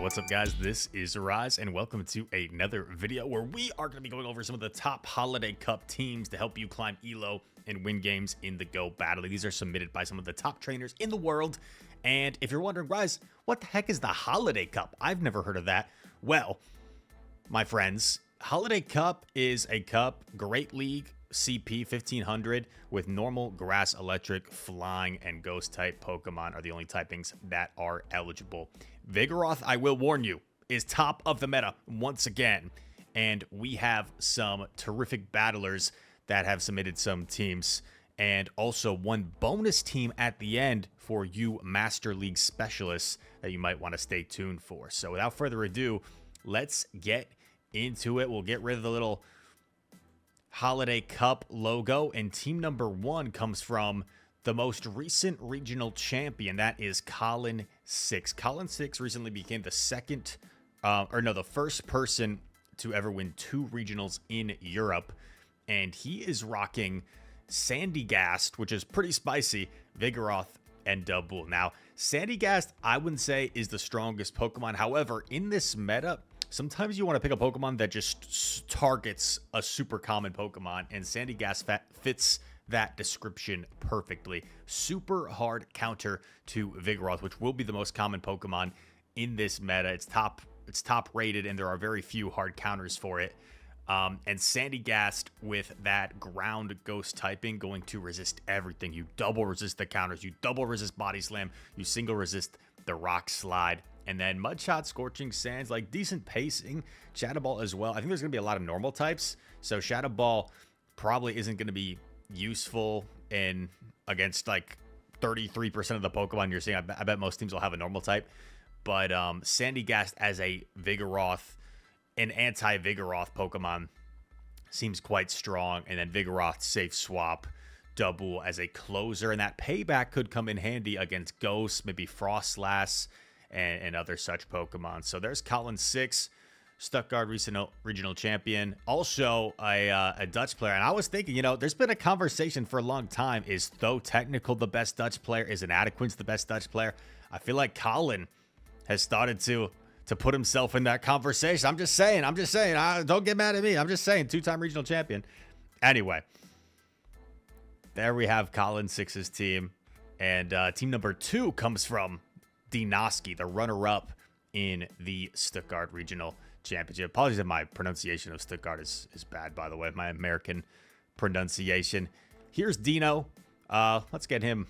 What's up, guys? This is Rise, and welcome to another video where we are going to be going over some of the top Holiday Cup teams to help you climb elo and win games in the Go Battle. These are submitted by some of the top trainers in the world, and if you're wondering, Rise, what the heck is the Holiday Cup? I've never heard of that. Well, my friends, Holiday Cup is a cup, Great League, CP 1500 with normal, grass, electric, flying, and ghost type Pokemon are the only typings that are eligible. Vigoroth, I will warn you, is top of the meta once again, and we have some terrific battlers that have submitted some teams, and also one bonus team at the end for you Master League specialists that you might want to stay tuned for. So without further ado, let's get into it. We'll get rid of the little Holiday Cup logo, and team number one comes from the most recent regional champion. That is Colin 6. Colin 6 recently became the the first person to ever win 2 regionals in Europe, and he is rocking Sandygast, which is pretty spicy, Vigoroth, and Double. Now, Sandygast, I wouldn't say is the strongest Pokemon. However, in this meta, sometimes you want to pick a Pokemon that just targets a super common Pokemon, and Sandygast fits that description perfectly. Super hard counter to Vigoroth, which will be the most common Pokemon in this meta. It's top rated, and there are very few hard counters for it. And Sandygast with that ground ghost typing going to resist everything. You double resist the counters, you double resist Body Slam, you single resist the Rock Slide. And then Mudshot, Scorching Sands, like decent pacing. Shadow Ball as well. I think there's going to be a lot of normal types. So Shadow Ball probably isn't going to be useful in against like 33% of the Pokemon you're seeing. I bet most teams will have a normal type. But Sandygast as a Vigoroth, an anti-Vigoroth Pokemon, seems quite strong. And then Vigoroth safe swap double as a closer. And that payback could come in handy against Ghost, maybe Frostlass, and other such Pokemon. So there's Colin 6, Stuttgart regional champion. Also a Dutch player. And I was thinking, you know, there's been a conversation for a long time. Is Though Technical the best Dutch player? Is Inadequance the best Dutch player? I feel like Colin has started to put himself in that conversation. I'm just saying. Don't get mad at me. I'm just saying. 2-time regional champion. Anyway, there we have Colin 6's team. And team number 2 comes from Dinoski, the runner-up in the Stuttgart Regional Championship. Apologies if my pronunciation of Stuttgart is bad, by the way, my American pronunciation. Here's Dino. Let's get him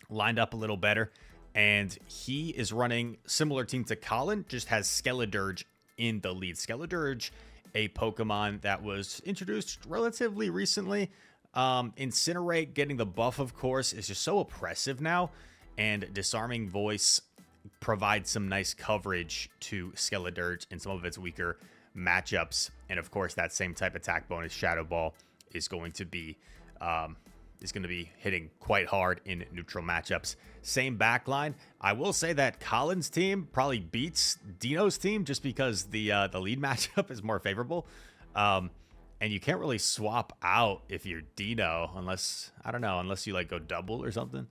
lined up a little better. And he is running similar team to Colin, just has Skeledirge in the lead. Skeledirge, a Pokemon that was introduced relatively recently. Incinerate, getting the buff, of course, is just so oppressive now. And Disarming Voice provides some nice coverage to Skeledirge in some of its weaker matchups. And of course, that same type attack bonus, Shadow Ball, is going to be hitting quite hard in neutral matchups. Same backline. I will say that Colin's team probably beats Dino's team just because the lead matchup is more favorable. And you can't really swap out if you're Dino unless you like go double or something.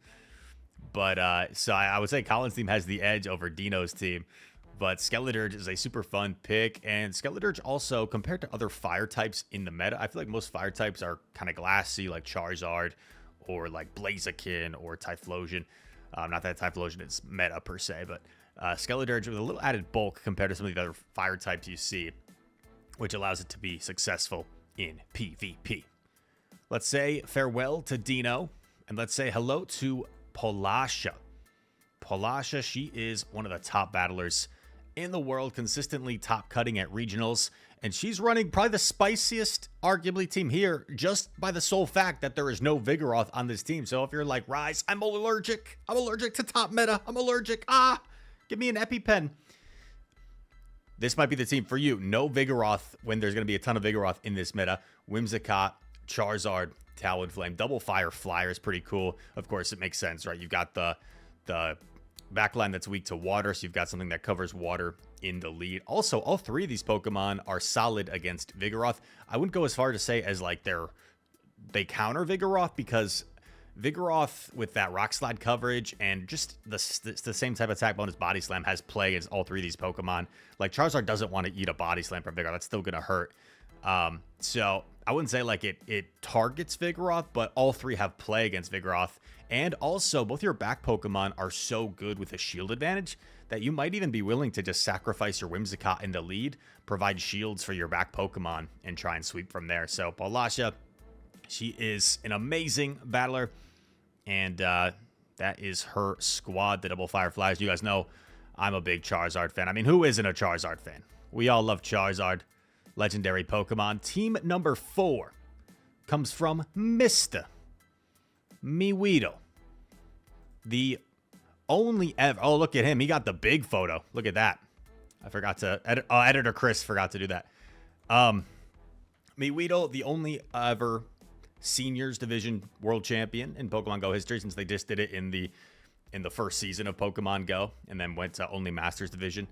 But so I would say Colin's team has the edge over Dino's team. But Skeledirge is a super fun pick. And Skeledirge also, compared to other fire types in the meta, I feel like most fire types are kind of glassy, like Charizard or like Blaziken or Typhlosion. Not that Typhlosion is meta per se, but Skeledirge with a little added bulk compared to some of the other fire types you see, which allows it to be successful in PvP. Let's say farewell to Dino, and let's say hello to Polasha. Polasha, she is one of the top battlers in the world, consistently top cutting at regionals, and she's running probably the spiciest, arguably, team here just by the sole fact that there is no Vigoroth on this team. So if you're like, Rise, I'm allergic to top meta, I'm allergic, give me an EpiPen. This might be the team for you. No Vigoroth when there's going to be a ton of Vigoroth in this meta. Whimsicott, Charizard, Talonflame, Double Fire Flyer is pretty cool. Of course, it makes sense, right? You've got the backline that's weak to water, so you've got something that covers water in the lead. Also, all 3 of these Pokemon are solid against Vigoroth. I wouldn't go as far to say as like they counter Vigoroth, because Vigoroth with that Rock Slide coverage and just the same type of attack bonus Body Slam has play as all three of these Pokemon. Like, Charizard doesn't want to eat a Body Slam from Vigoroth. That's still going to hurt. So I wouldn't say like it targets Vigoroth, but all three have play against Vigoroth. And also, both your back Pokemon are so good with a shield advantage that you might even be willing to just sacrifice your Whimsicott in the lead, provide shields for your back Pokemon, and try and sweep from there. So Paulasha, she is an amazing battler, and that is her squad, the Double Fireflies. You guys know I'm a big Charizard fan. I mean, who isn't a Charizard fan? We all love Charizard, legendary Pokemon. Team number 4 comes from Mr. Miweedle, the only ever. Oh, look at him. He got the big photo. Look at that. I forgot to edit. Oh, editor Chris forgot to do that. Miweedle, the only ever seniors division world champion in Pokemon Go history, since they just did it in the first season of Pokemon Go and then went to only Masters division.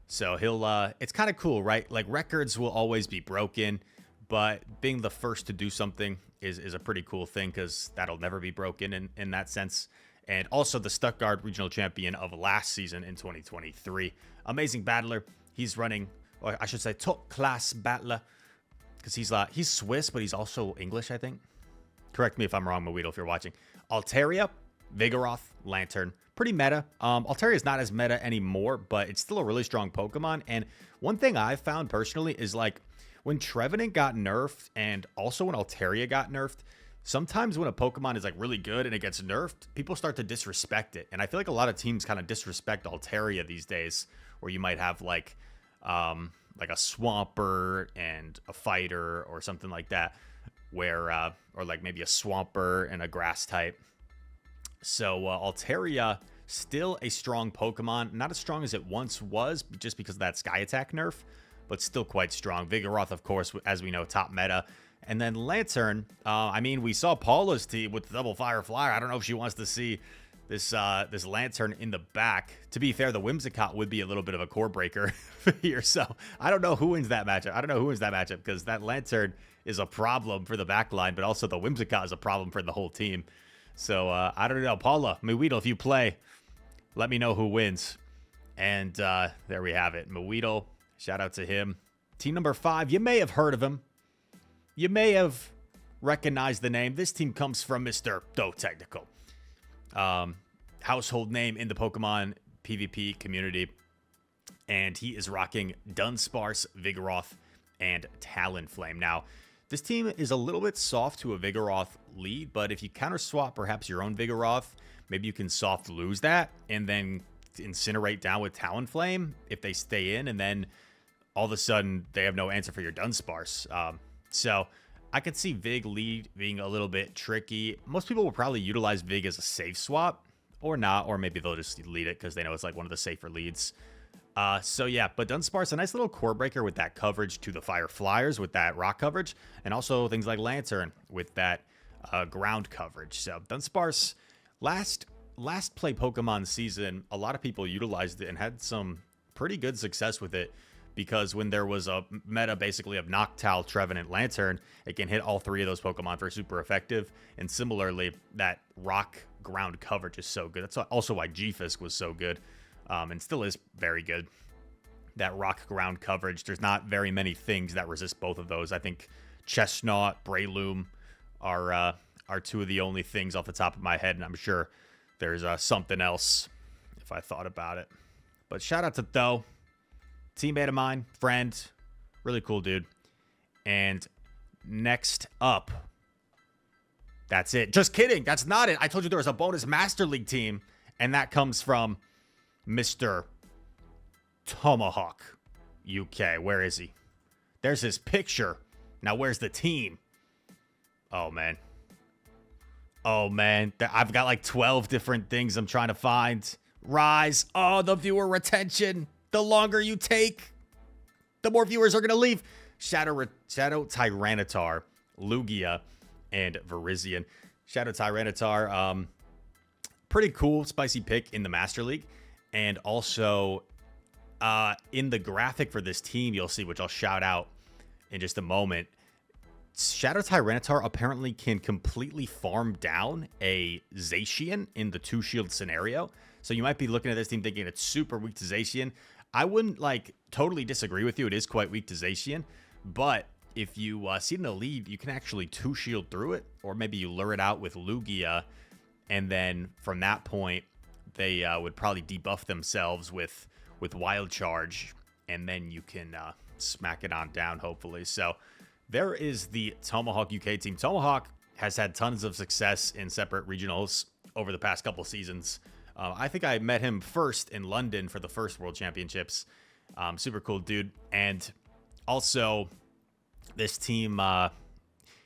So he'll it's kind of cool, right? Like, records will always be broken, but being the first to do something is a pretty cool thing, because that'll never be broken in that sense. And also the Stuttgart regional champion of last season in 2023. Amazing battler. He's running, or I should say top class battler, because he's Swiss, but he's also English, I think. Correct me if I'm wrong, Maweedle, if you're watching. Altaria, Vigoroth, Lantern. Pretty meta. Altaria is not as meta anymore, but it's still a really strong Pokemon. And one thing I've found personally is, like, when Trevenant got nerfed and also when Altaria got nerfed, sometimes when a Pokemon is like really good and it gets nerfed, people start to disrespect it. And I feel like a lot of teams kind of disrespect Altaria these days, where you might have like a Swampert and a Fighter or something like that, where or like maybe a Swampert and a Grass type. So Altaria, still a strong Pokemon, not as strong as it once was, just because of that Sky Attack nerf, but still quite strong. Vigoroth, of course, as we know, top meta. And then Lantern, I mean, we saw Paula's team with the Double Fire Flyer. I don't know if she wants to see this Lantern in the back. To be fair, the Whimsicott would be a little bit of a core breaker here. So I don't know who wins that matchup. Because that Lantern is a problem for the back line, but also the Whimsicott is a problem for the whole team. So I don't know. Paula, Miweedle, if you play, let me know who wins. And there we have it. Miweedle, shout out to him. Team number 5, you may have heard of him. You may have recognized the name. This team comes from Mr. Do Technical. Household name in the Pokemon PvP community. And he is rocking Dunsparce, Vigoroth, and Talonflame. Now, this team is a little bit soft to a Vigoroth lead, but if you counter swap perhaps your own Vigoroth, maybe you can soft lose that and then Incinerate down with Talonflame if they stay in, and then all of a sudden they have no answer for your Dunsparce. So I could see Vig lead being a little bit tricky. Most people will probably utilize Vig as a safe swap, or not, or maybe they'll just lead it because they know it's like one of the safer leads. So yeah, but Dunsparce, a nice little core breaker with that coverage to the Fire Flyers with that rock coverage, and also things like Lantern with that ground coverage. So Dunsparce, last play Pokemon season, a lot of people utilized it and had some pretty good success with it, because when there was a meta basically of Noctowl, Trevenant, Lantern, it can hit all three of those Pokemon for super effective. And similarly, that rock ground coverage is so good. That's also why G-Fisk was so good, and still is very good. That rock ground coverage, there's not very many things that resist both of those. I think Chestnut, Breloom are two of the only things off the top of my head, and I'm sure there's something else if I thought about it. But shout out to Tho. Teammate of mine, friend, really cool dude. And next up, that's it. Just kidding. That's not it. I told you there was a bonus Master League team, and that comes from Mr. Tomahawk UK. Where is he? There's his picture. Now, where's the team? Oh, man. Oh, man. I've got like 12 different things I'm trying to find. Rise. Oh, the viewer retention. The longer you take, the more viewers are going to leave. Shadow Tyranitar, Lugia, and Virizion. Shadow Tyranitar, pretty cool, spicy pick in the Master League. And also, in the graphic for this team, you'll see, which I'll shout out in just a moment, Shadow Tyranitar apparently can completely farm down a Zacian in the 2-shield scenario. So you might be looking at this team thinking it's super weak to Zacian. I wouldn't like totally disagree with you. It is quite weak to Zacian, but if you see it in a lead, you can actually 2-shield through it, or maybe you lure it out with Lugia, and then from that point, they would probably debuff themselves with Wild Charge, and then you can smack it on down, hopefully. So there is the Tomahawk UK team. Tomahawk has had tons of success in separate regionals over the past couple seasons. I think I met him first in London for the first World Championships. Super cool dude. And also, this team,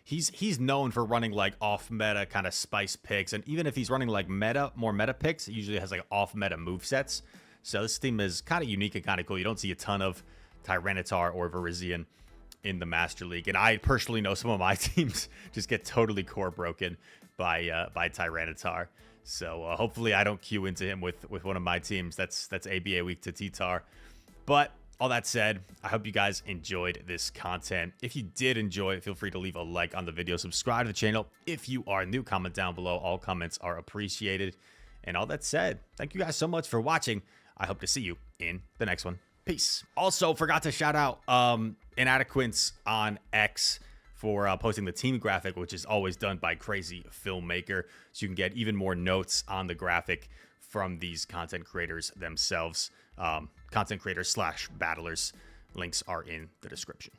he's known for running like off-meta kind of spice picks. And even if he's running like more meta picks, it usually has like off-meta movesets. So this team is kind of unique and kind of cool. You don't see a ton of Tyranitar or Virizion in the Master League. And I personally know some of my teams just get totally core broken by Tyranitar. So hopefully I don't queue into him with one of my teams. That's ABA weak to T-Tar. But all that said, I hope you guys enjoyed this content. If you did enjoy it, feel free to leave a like on the video. Subscribe to the channel. If you are new, comment down below. All comments are appreciated. And all that said, thank you guys so much for watching. I hope to see you in the next one. Peace. Also, forgot to shout out Inadequates on X for posting the team graphic, which is always done by Crazy Filmmaker. So you can get even more notes on the graphic from these content creators themselves. Content creators / battlers. Links are in the description.